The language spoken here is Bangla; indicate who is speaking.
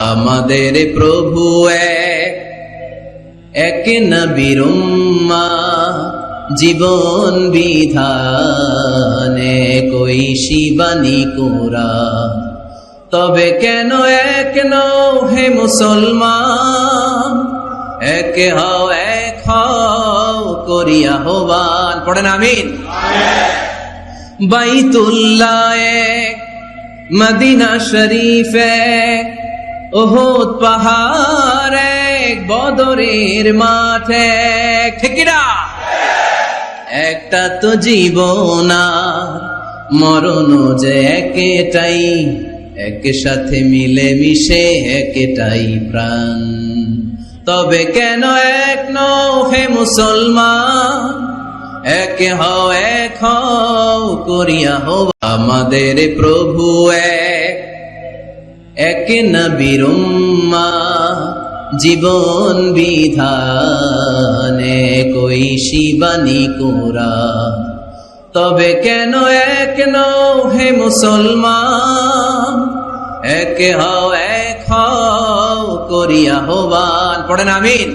Speaker 1: আমাদের প্রভু এক নবীর উম্মাহ, জীবন বিধানে কই শিবানী কোরআন। তবে কেন এক নও হে মুসলমান, এক হও করিয়া আহ্বান। পড়েন আমিন। বাইতুল্লাহ এক, মদিনা শরীফ এক, উহুদ পাহাড় এক, বদরের মাঠ এক। ঠিক না? একটা তো জীবন মরণ যে একটাই, একসাথে মিলে মিশে একটাই প্রাণ। তবে কেন এক নও হে মুসলমান, এক হও করিয়া হও। আমাদের প্রভু এক নবীর উম্মাহ, জীবন বিধানে কই শিবানী কোরআন। তবে কেন এক নও হে মুসলমান, এক হও করিয়া আহ্বান। পড়েন আমিন।